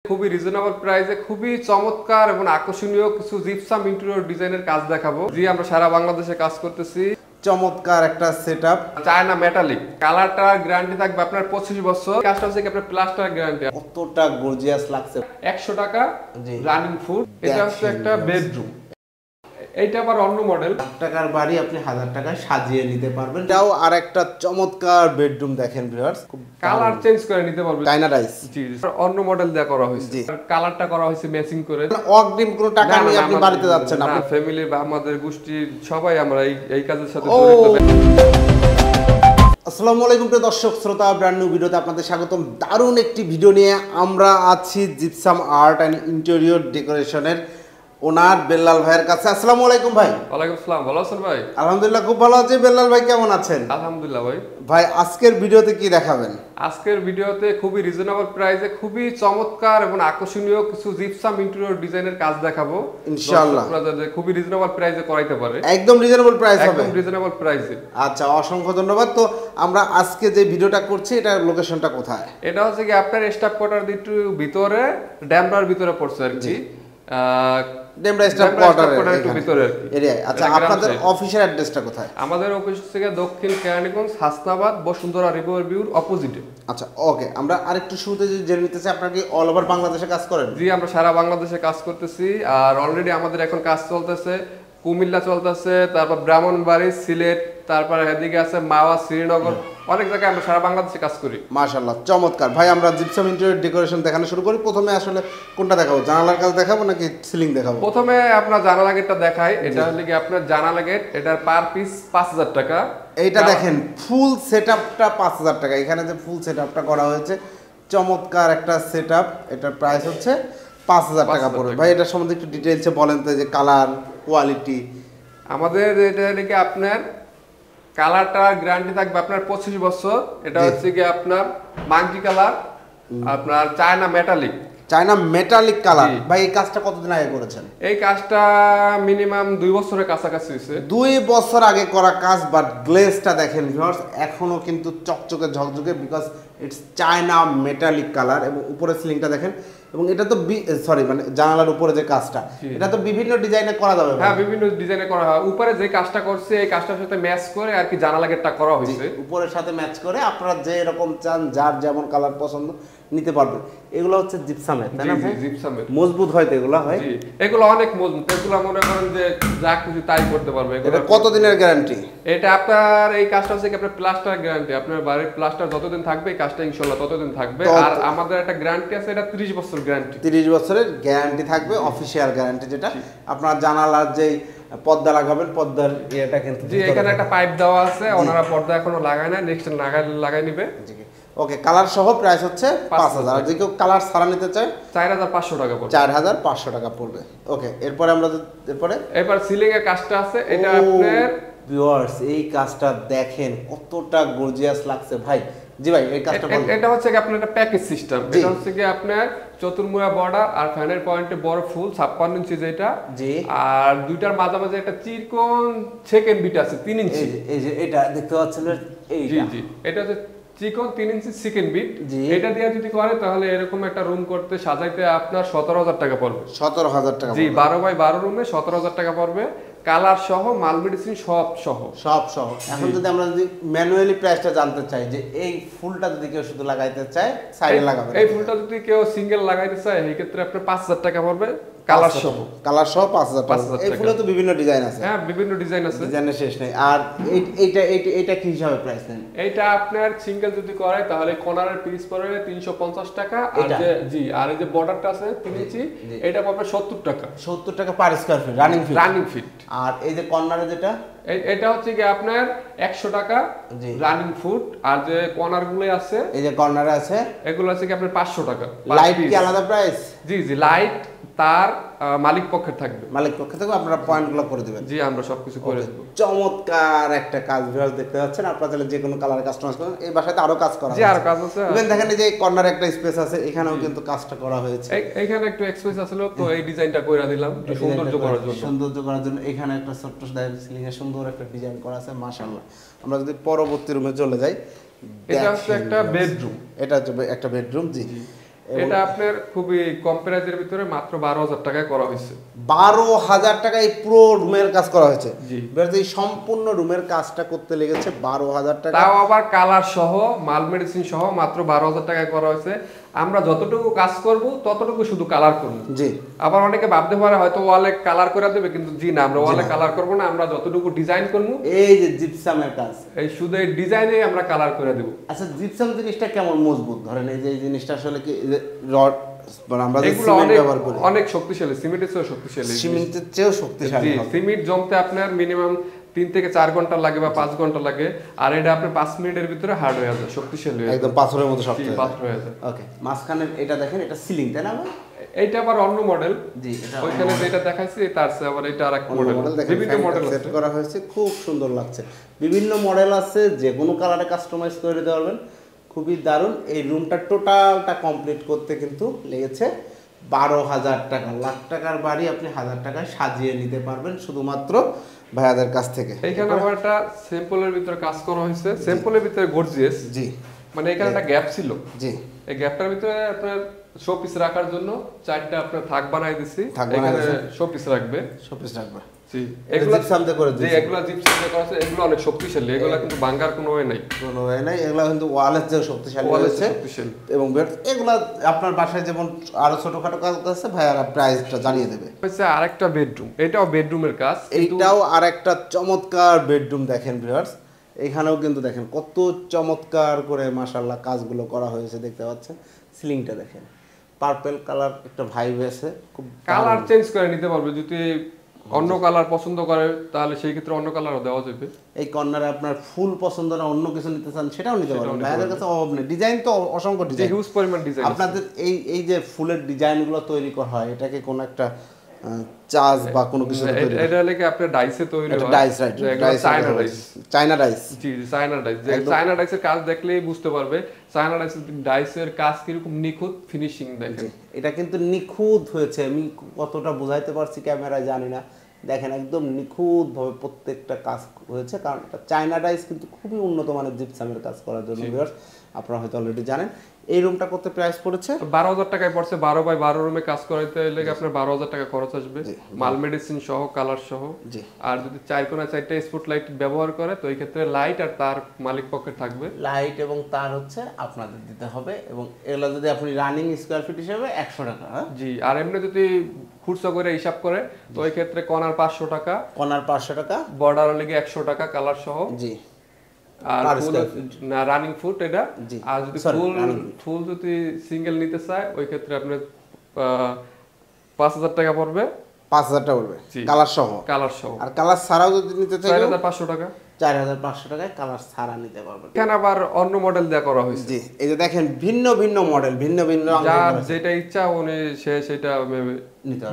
খুবই রিজনেবল প্রাইসে খুবই চমৎকার এবং আকর্ষণীয় কিছু জিপসাম ইন্টেরিয়র ডিজাইনের কাজ দেখাবো। জি, আমরা সারা বাংলাদেশে কাজ করতেছি। চমৎকার একটা সেটআপ, চায়না মেটালিক কালারটা গ্যারান্টি থাকবে আপনার 25 বছর। কাজটা হচ্ছে কি আপনার প্লাস্টার গ্যারান্টি। কতটা গর্জিয়াস লাগছে। 100 টাকা জি। Running food. এটা হচ্ছে একটা বেডরুম। এইটা আবার অন্য মডেল। টাকার বাড়ি আপনি 1000 টাকায় সাজিয়ে নিতে পারবেন। এটাও আর একটা চমৎকার বেডরুম দেখেন ভিউয়ার্স, কালার চেঞ্জ করে নিতে পারবেন। China rice. জি, অন্য মডেল দেয়া করা হয়েছে। জি। কালারটা করা হয়েছে ম্যাচিং করে। অগ্রিম কোনো টাকা নিয়ে আপনি বাড়িতে যাচ্ছেন না। আপনার ফ্যামিলি বা আমাদের গোষ্ঠীর সবাই আমরা এই কাজের সাথে জড়িত। আসসালামু আলাইকুম প্রিয় দর্শক শ্রোতা, ব্র্যান্ড নিউ ভিডিওতে আপনাদের স্বাগতম। দারুণ একটি ভিডিও নিয়ে আমরা আছি জিপসাম আর্ট অ্যান্ড ইন্টেরিয়র ডেকোরেশনের ওনার বেল্লাল ভাইয়ের কাছে। আসসালামু আলাইকুম ভাই। ওয়ালাইকুম আসসালাম। ভালো আছেন ভাই? আলহামদুলিল্লাহ খুব ভালো আছি। বেল্লাল ভাই কেমন আছেন? আলহামদুলিল্লাহ ভাই। ভাই আজকের ভিডিওতে কি দেখাবেন? আজকের ভিডিওতে খুবই রিজনেবল প্রাইসে খুবই চমৎকার এবং আকর্ষণীয় কিছু জিপসাম ইন্টেরিয়র ডিজাইনের কাজ দেখাবো ইনশাআল্লাহ। আপনাদের খুবই রিজনেবল প্রাইসে করাইতে পারে। একদম রিজনেবল প্রাইস হবে। একদম রিজনেবল প্রাইসে। আচ্ছা, অসংখ্য ধন্যবাদ। তো আমরা আজকে যে ভিডিওটা করছি এটার লোকেশনটা কোথায়? এটা হচ্ছে কি আপনার স্টাফ কোয়ার্টার একটু ভিতরে, ড্যামরার ভিতরে পড়ছে আর কি। ডেমরা স্টাফ কোয়ার্টারের একটু ভিতরে আর কি এরিয়ায়। আচ্ছা, আপনাদের অফিসের অ্যাড্রেসটা কোথায়? আমাদের অফিস থেকে দক্ষিণ কেরানীগঞ্জ, হাসনাবাদ, বসুন্ধরা রিভার ভিউর অপোজিটে। আচ্ছা, ওকে। আমরা আরেকটু শুরুতে যদি জেনে নিতে চাই, আপনারা কি অল ওভার বাংলাদেশে কাজ করেন? জি, আমরা সারা বাংলাদেশে কাজ করতেছি। আর অলরেডি আমাদের এখন কাজ চলতেছে কুমিল্লা চলতেছে, তারপর ব্রাহ্মণবাড়ি, সিলেট, তারপর এদিকে আছে মাওয়া, শ্রীনগর, অনেক জায়গায় আমরা সারা বাংলাদেশে কাজ করি। মাশাআল্লাহ, চমৎকার। ভাই আমরা জিপসাম ইন্টেরিয়র ডেকোরেশন দেখানো শুরু করি। প্রথমে আসলে কোনটা দেখাবো, জানালার কাজ দেখাবো নাকি সিলিং দেখাবো? প্রথমে আপনার জানালা গেটটা দেখাই। এটা হচ্ছে কি আপনার জানালা গেট, এটার পার পিস 5000 টাকা। এইটা দেখেন ফুল সেটআপটা 5000 টাকা। এখানে যে ফুল সেটআপটা করা হয়েছে, চমৎকার একটা সেটআপ। এটার প্রাইস হচ্ছে 5000 টাকা পড়বে। ভাই এটার সম্বন্ধে একটু ডিটেইলসে বলেন তো, যে কালার কোয়ালিটি। আমাদের এটা নাকি আপনার কালারটা গ্যারান্টি থাকবে আপনার 25 বছর। এটা হচ্ছে কি আপনার মাঙ্কি কালার, আপনার China metallic. China metallic colour. ভাই এই কাজটা কতদিন আগে করেছেন? এই কাজটা মিনিমাম 2 বছরের কাছাকাছি হয়েছে। 2 বছর আগে করা কাজ, বাট গ্লেজটা দেখেন ভিউয়ার্স, এখনো কিন্তু চকচকে ঝকঝকে, because it's China metallic colour. এবং উপরে সিলিংটা দেখেন, এবং এটা তো সরি মানে জানালার উপরে যে কাজটা, এটা তো বিভিন্ন ডিজাইনে করা যাবে। হ্যাঁ, বিভিন্ন ডিজাইনে করা হয়। উপরে যে কাজটা করছে এই কাজটার সাথে ম্যাচ করে আর কি জানালা গেটটা করা হয়েছে। উপরের সাথে ম্যাচ করে আপনারা যে এরকম চান, যার যেমন কালার পছন্দ নিতে পারবেন। এগুলো হচ্ছে জিপসামের, তাই না? জি, জিপসামের। মজবুত হয় তো এগুলো? হয়, জি, এগুলো অনেক মজবুত। এগুলো মনে করেন যে যা কিছু তাই করতে পারবে। এটা কতদিনের গ্যারান্টি? এটা আপনার এই কাজটা হচ্ছে কি আপনার প্লাস্টার গ্যারান্টি। আপনার বাড়ির প্লাস্টার যতদিন থাকবে এই কাজটা ইনশাআল্লাহ ততদিন থাকবে। আর আমাদের একটা গ্যারান্টি আছে, এটা 30 বছর গ্যারান্টি। 30 বছরের গ্যারান্টি থাকবে, অফিশিয়াল গ্যারান্টি। যেটা আপনার জানালার যেই পর্দা লাগাবেন, পর্দার ইয়েটা কিন্তু জি, এখানে একটা পাইপ দেওয়া আছে। ওনারা পর্দা এখনো লাগায় না, নেক্সট লাগাই নিবে। ওকে। কালার সহ প্রাইস হচ্ছে 5000। আর যদি কেউ কালার ছাড়া নিতে চায় 4500 টাকা পড়বে। 4500 টাকা পড়বে। ওকে, এরপরে আমরা এবার সিলিং এর কাজটা আছে। এটা আপনার ভিউয়ার্স এই কাজটা দেখেন কতটা গর্জিয়াস লাগছে ভাই। জি ভাই, এই কাজটা বলুন। এটা হচ্ছে কি আপনার একটা প্যাকেজ সিস্টেম। এটা হচ্ছে কি আপনার চতুর্মুয়া বর্ডার আর ফ্যানের পয়েন্টে বড় ফুল 56 ইঞ্চি যেটা। জি। আর দুইটার মাঝামাঝি একটা চিরকোণ সেকেন্ড বিট আছে 3 ইঞ্চি। এই যে এটা দেখতে পাচ্ছেন, জি জি, এটা হচ্ছে চিকন 3 ইঞ্চি সেকেন্ড বিট। জি। এটা দিয়ে যদি করে তাহলে এরকম একটা রুম করতে সাজাইতে আপনার 17000 টাকা পড়বে। 17000 টাকা? জি, 12x12 রুমে 17000 টাকা পড়বে, কালার সহ, মাল মেডিসিন সব সহ। এখন যদি আমরা ম্যানুয়ালি প্রাইসটা জানতে চাই, যে এই ফুলটা যদি কেউ শুধু লাগাইতে চায় সাইডে লাগাবে, এই ফুলটা যদি কেউ সিঙ্গেল লাগাইতে চায় এই ক্ষেত্রে আপনার 5000 টাকা পড়বে, কালার সহ। 5000 টাকা। এই ফুলে তো বিভিন্ন ডিজাইন আছে। হ্যাঁ, বিভিন্ন ডিজাইন আছে, ডিজাইনের শেষ নেই। আর এইটা কি হিসাবে প্রাইস নেন? এইটা আপনার সিঙ্গেল যদি করে তাহলে কর্নারের পিস পড়বে 350 টাকা। আর যে জি, আর এই যে বর্ডারটা আছে 3 ইঞ্চি, এটা পড়বে 70 টাকা। 70 টাকা per square feet running feet. আর এই যে কর্নারে যেটা, এটা হচ্ছে কি আপনার 100 টাকা রানিং ফুট। আর যে কর্নার গুলো আছে, এই যে কর্নারে আছে, এগুলো আছে কি আপনার 500 টাকা। লাইট কি আলাদা প্রাইস? জি জি, লাইট তার মালিক পক্ষে থাকবে। মালিক পক্ষে থাকবে, আপনারা পয়েন্টগুলো করে দিবেন। জি, আমরা সবকিছু করে দেব। চমৎকার একটা কাজ ভিউয়ার্স দেখতে পাচ্ছেন। আপনারা চাইলে যে কোনো কালারে কাস্টমাইজ করেন। এই বাসাতে আরো কাজ করা জি, আরো কাজ আছে। ইভেন দেখেন এই যে কর্নারে একটা স্পেস আছে, এখানেও কিন্তু কাজটা করা হয়েছে। এখানে একটু এক্সপেস আছিল তো এই ডিজাইনটা কইরা দিলাম একটু সৌন্দর্য করার জন্য। এখানে একটা ছোট্ট সিলিং এ সুন্দর একটা ডিজাইন করা আছে, মাশাআল্লাহ। আমরা যদি পরবর্তী রুমে চলে যাই, এটা হচ্ছে একটা বেডরুম। এটা হচ্ছে একটা বেডরুম। জি, এটা আপনার খুবই কম প্রাইজের ভিতরে মাত্র 12,000 টাকায় করা হয়েছে। 12,000 টাকায় এই পুরো রুমের কাজ করা হয়েছে। জি। এই সম্পূর্ণ রুমের কাজটা করতে লেগেছে 12,000 টাকা। তাও আবার কালার সহ মাল মেডিসিন সহ মাত্র 12,000 টাকায় করা হয়েছে। আমরা যতটুকু কাজ করব ততটুকু শুধু কালার করব। জি। আবার অনেকে ভাবতে পারে হয়তো ওয়ালে কালার করে দেবে, কিন্তু জি না, আমরা ওয়ালে কালার করব না, আমরা যতটুকু ডিজাইন করব এই যে জিপসামের কাজ, এই শুধু এই ডিজাইনে আমরা কালার করে দেব। আচ্ছা জিপসাম জিনিসটা কেমন মজবুত? ধরেন এই যে এই জিনিসটা আসলে কি রড, মানে আমরা যে এগুলো সিমেন্ট অনেক ব্যবহার করি অনেক শক্তিশালী, সিমেন্টের চেয়েও শক্তিশালী। সিমেন্টের চেয়েও শক্তিশালী জি, হবে। সিমেন্ট জমতে আপনার মিনিমাম 3 থেকে 4 ঘন্টা লাগে বা 5 ঘন্টা লাগে, আর এটা আপনার 5 মিনিটের ভিতরে হার্ড হয়ে যায়, শক্তিশালী হয়ে যায়, একদম পাথরের মতো শক্ত জি, পাথর হয়ে যায়। ওকে, মাঝখানে এটা দেখেন, এটা সিলিং তাই না? এইটা আবার অন্য মডেল। জি, এটা ওইখানে যেটা দেখাইছি তার চেয়ে আবার এটা আরেক মডেল মডেল, দেখেন, বিভিন্ন মডেল সেট আছে। করা হয়েছে, খুব সুন্দর লাগছে। বিভিন্ন মডেল আছে, যে কোনো কালারে কাস্টমাইজ করে দিতে পারবেন, খুবই দারুণ। এই রুমটা টোটালটা কমপ্লিট করতে কিন্তু লেগেছে 12,000 টাকা। লাখ টাকার বাড়ি আপনি 1,000 টাকায় সাজিয়ে নিতে পারবেন শুধুমাত্র ভাইয়াদের কাছ থেকে। এইখানে আবার একটা স্যাম্পলের ভিতরে কাজ করা হয়েছে, স্যাম্পলের ভিতরে গর্জিয়াস। জি। মানে এখানে একটা গ্যাপ ছিল, জি। এই গ্যাপটার ভিতরে আপনার শো পিস রাখার জন্য 4টা আপনার থাক বানাই দিছি, থাক বানাই এখানে দিছেন। শো পিস রাখবে। শোপিস রাখবে। জি, এগুলো জিপসাম দিয়ে করে জি, দিয়েছেন। এগুলা জিপসাম দিয়ে করা আছে, এগুলো অনেক শক্তিশালী, এগুলা কিন্তু ভাঙার কোনো ওয়ে নাই, কোনো ওয়ে নাই, এগুলো কিন্তু ওয়ালের চেয়ে শক্তিশালী ওয়ালের হয়েছে। চেয়ে শক্তিশালী। এবং এগুলা আপনার বাসায় যেমন আরো ছোটখাটো কাজ আছে, ভাইয়ারা প্রাইসটা জানিয়ে দেবে। হচ্ছে আরেকটা বেডরুম, এটাও বেডরুমের কাজ, এইটাও আরেকটা চমৎকার বেডরুম। দেখেন ভিউয়ার্স, এখানেও কিন্তু দেখেন কত চমৎকার করে মাশাআল্লাহ কাজগুলো করা হয়েছে, দেখতে পাচ্ছেন। সিলিংটা দেখেন, পার্পল কালার একটা ভাইব আছে, খুব কালার চেঞ্জ করে নিতে পারবে, যদি অন্য কালার পছন্দ করে তাহলে সেই ক্ষেত্রে অন্য কালারও দেওয়া যাবে। এই কর্নারে আপনার ফুল পছন্দ না অন্য কিছু নিতে চান সেটাও নিতে পারবেন, ভাইয়াদের কাছে অভাব নেই। ডিজাইন তো অসংখ্য যে ডিজাইন, হিউজ পরিমাণ ডিজাইন আপনাদের এই এই যে ফুলের ডিজাইনগুলো তৈরি করা হয়, এটাকে কোনো একটা চার্জ বা কোনো কিছু এটা লেগে আপনার ডাইসে তৈরি হয়, dies, right, China dies. China dies. জি, চায়না ডাইস, যে চায়না ডাইসের কাজ দেখলেই বুঝতে পারবে চায়না ডাইসের কাজ কিরকম নিখুঁত ফিনিশিং দেখেন। এটা কিন্তু নিখুঁত হয়েছে, আমি কতটা বোঝাইতে পারছি ক্যামেরায় জানি না। দেখেন একদম নিখুঁতভাবে প্রত্যেকটা কাজ হয়েছে, কারণ এটা চায়না ডাইস কিন্তু খুবই উন্নত মানের জিপসামের কাজ করার জন্য। ভিউয়ার্স, আপনারা হয়তো অলরেডি জানেন। এই রুমটা কত প্রাইস পড়েছে? 12,000 টাকায় পড়ছে। 12 বাই 12 রুমে কাজ করাইতে লেগে আপনার 12,000 টাকা খরচ আসবে, মাল মেডিসিন সহ, কালার সহ। জি। আর যদি 4 কোণা 4টা স্পট লাইট ব্যবহার করে তো এই ক্ষেত্রে লাইট আর তার মালিক পক্ষে থাকবে। লাইট এবং তার হচ্ছে আপনাদের দিতে হবে, এবং এগুলো যদি আপনি রানিং স্কয়ার ফিট হিসেবে 100 টাকা। হ্যাঁ জি, আর এমনি যদি খুচরা করে হিসাব করে তো ওই ক্ষেত্রে কর্নার 500 টাকা, কর্নার 500 টাকা, বর্ডার লেগে 100 টাকা কালার সহ। জি। আর Per ফুল square feet। না রানিং ফুট এটা। জি। আর যদি Sorry, ফুল running ফুল যদি সিঙ্গেল নিতে চায় ওই ক্ষেত্রে আপনার 5,000 টাকা পড়বে, 5,000 টাকা পড়বে জি। কালার সহ। কালার সহ। আর কালার ছাড়াও যদি নিতে চাই 4,500 টাকা। 4,500 টাকায় কালার ছাড়া নিতে পারবেন। এখানে আবার অন্য মডেল দেওয়া করা হয়েছে। জি, এই যে দেখেন ভিন্ন ভিন্ন মডেল, ভিন্ন ভিন্ন রঙের যার করা আছে। যেটা ইচ্ছা উনি সেটা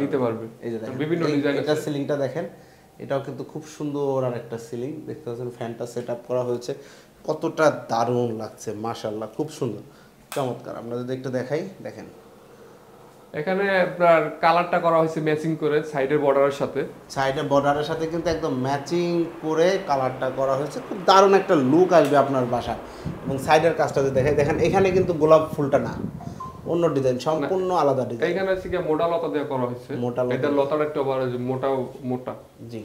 নিতে পারবে। এই যে দেখেন বিভিন্ন ডিজাইন এটা আছে। সিলিংটা দেখেন, এটাও কিন্তু খুব সুন্দর আর একটা সিলিং দেখতে পাচ্ছেন, ফ্যানটা সেটআপ করা হয়েছে, কতটা দারুণ লাগছে মাশাআল্লাহ, খুব সুন্দর চমৎকার। আমরা যদি একটু দেখাই, দেখেন এখানে আপনার কালারটা করা হয়েছে ম্যাচিং করে সাইডের বর্ডারের সাথে। সাইডে বর্ডারের সাথে কিন্তু একদম ম্যাচিং করে কালারটা করা হয়েছে, খুব দারুণ একটা লুক আসবে আপনার বাসায়। এবং সাইডের কাজটা যদি দেখাই, দেখেন এখানে কিন্তু গোলাপ ফুলটা না, অন্য ডিজাইন, সম্পূর্ণ আলাদা ডিজাইন। এইখানে হচ্ছে কি মোটা লতা দেওয়া করা হয়েছে, মোটা লতা। এটা লতাটা একটু আবার মোটা। জি,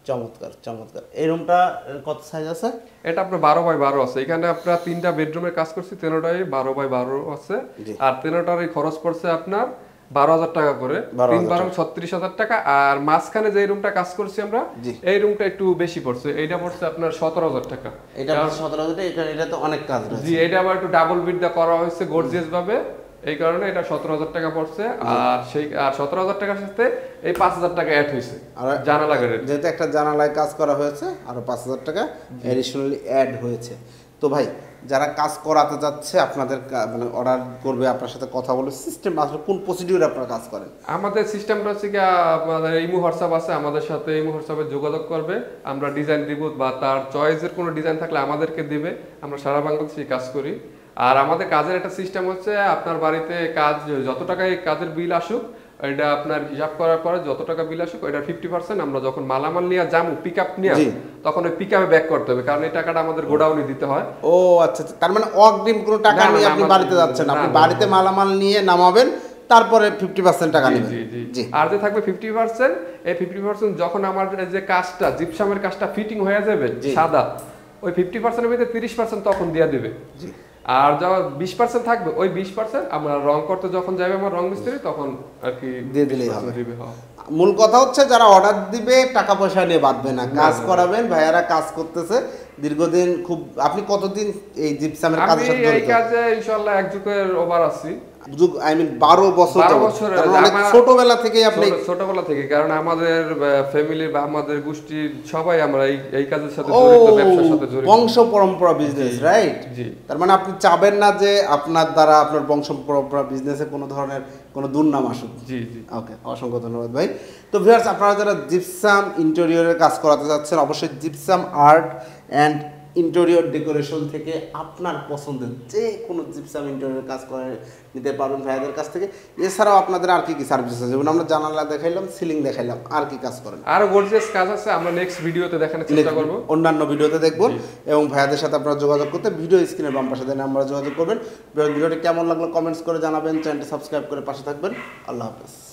চমৎকার চমৎকার। এই রুমটা কত সাইজ আছে? এটা আপনার 12 বাই 12 আছে। এখানে আপনার 3টা বেডরুমের কাজ করছি, 13টাই 12 বাই 12 আছে। জি। আর 13টারই খরচ পড়ছে আপনার 12,000 টাকা করে, 12,000 3 বারং 36,000 টাকা। আর মাঝখানে যে রুমটা কাজ করছি আমরা, জি। এই রুমটা একটু বেশি পড়ছে, এইটা পড়ছে আপনার 17,000 টাকা। এটা 17,000 টাকা, এটা তো অনেক কাজ রয়েছে। জি, এটা আবার একটু ডাবল বিট দা করা হয়েছে গর্জিয়াস ভাবে, এই কারণে এটা 17,000 টাকা পড়ছে। আর 17,000 টাকার সাথে এই 5,000 টাকা অ্যাড হয়েছে আর জানালা গাড়ির। যেহেতু একটা জানালায় কাজ করা হয়েছে, আরো 5,000 টাকা অ্যাডিশনালি অ্যাড হয়েছে। তো ভাই, যারা কাজ করাতে যাচ্ছে আপনাদের মানে অর্ডার করবে, আপনার সাথে কথা বলে সিস্টেম আসলে কোন প্রসিডিউরে আপনারা কাজ করেন? আমাদের সিস্টেমটা হচ্ছে কি, আমাদের ইমো হোয়াটসঅ্যাপ আছে, আমাদের সাথে ইমো হোয়াটসঅ্যাপে যোগাযোগ করবে, আমরা ডিজাইন দিব, বা তার চয়েসের কোনো ডিজাইন থাকলে আমাদেরকে দিবে, আমরা সারা বাংলাদেশে কাজ করি। আর আমাদের কাজের একটা সিস্টেম হচ্ছে, আপনার বাড়িতে কাজ যত টাকায় কাজের বিল আসুক এটা আপনার হিসাব করার পরে যত টাকা বিল আসুক ওইটার 50% আমরা যখন মালামাল নিয়ে যাবো পিকআপ নিয়ে জি। তখন ওই পিকআপে ব্যাক করতে হবে, কারণ এই টাকাটা আমাদের গোডাউনে দিতে হয়। ও আচ্ছা আচ্ছা, তার মানে অগ্রিম কোনো টাকা না, না, নিয়ে না, আপনি আমাদের- বাড়িতে যাচ্ছেন না, না, আপনি না, বাড়িতে না। মালামাল নিয়ে নামাবেন, তারপরে 50% টাকা জি, নেবেন। জি, জি। জি আর যে থাকবে 50%, এই 50% যখন আমার এই যে কাজটা জিপসামের কাজটা ফিটিং হয়ে যাবে জি। সাদা, ওই 50% এর ভিতরে 30% তখন দিয়ে দিবে। জি আর যখন 20% থাকবে ওই 20% আমরা রং করতে যখন যাবে আমার রং মিস্ত্রি তখন আর কি দিয়ে দিলেই 20% হবে। দিবে, হ্যাঁ। মূল কথা হচ্ছে যারা অর্ডার দিবে টাকা পয়সা নিয়ে বাঁধবে না, কাজ না, না। করাবেন, ভাইয়ারা কাজ করতেছে দীর্ঘদিন। খুব আপনি কতদিন এই জিপসামের আমি কাজের সাথে এই জড়িত? কাজে ইনশাআল্লাহ এক যুগের ওভার আছি। আই মিন 12 বছর 12 যাবত। বছর তার মানে অনেক আমার- ছোটবেলা থেকেই আপনি ছোটবেলা থেকে, কারণ আমাদের ফ্যামিলি বা আমাদের গোষ্ঠীর সবাই আমরা এই কাজের সাথে ও জড়িত, ব্যবসার সাথে জড়িত। বংশ পরম্পরা বিজনেস, জি, রাইট? জি। তার মানে আপনি চাবেন না যে আপনার দ্বারা আপনার বংশ পরম্পরা বিজনেসে কোনো ধরনের কোনো দুর্নাম আসুক। জি, জি। ওকে, অসংখ্য ধন্যবাদ ভাই। তো ভিউয়ার্স, আপনারা যারা জিপসাম ইন্টেরিয়রের কাজ করাতে যাচ্ছেন, অবশ্যই gypsum art and interior decoration থেকে আপনার পছন্দের যে কোনো জিপসাম ইন্টেরিয়রের কাজ করে নিতে পারবেন ভাইয়াদের কাছ থেকে। এছাড়াও আপনাদের আর কি কি সার্ভিস আছে? যেমন আমরা জানালা দেখাইলাম, সিলিং দেখাইলাম, আর কি কাজ করেন? আরো গর্জিয়াস কাজ আছে, আমরা নেক্সট ভিডিওতে দেখানোর চেষ্টা করব। অন্যান্য ভিডিওতে দেখবেন। জি। এবং ভাইয়াদের সাথে আপনারা যোগাযোগ করতে ভিডিও স্ক্রিনের বাম পাশে দেন আমরা যোগাযোগ করবেন। ভিডিওটি কেমন লাগলো কমেন্টস করে জানাবেন, চ্যানেলটি সাবস্ক্রাইব করে পাশে থাকবেন। আল্লাহ হাফেজ।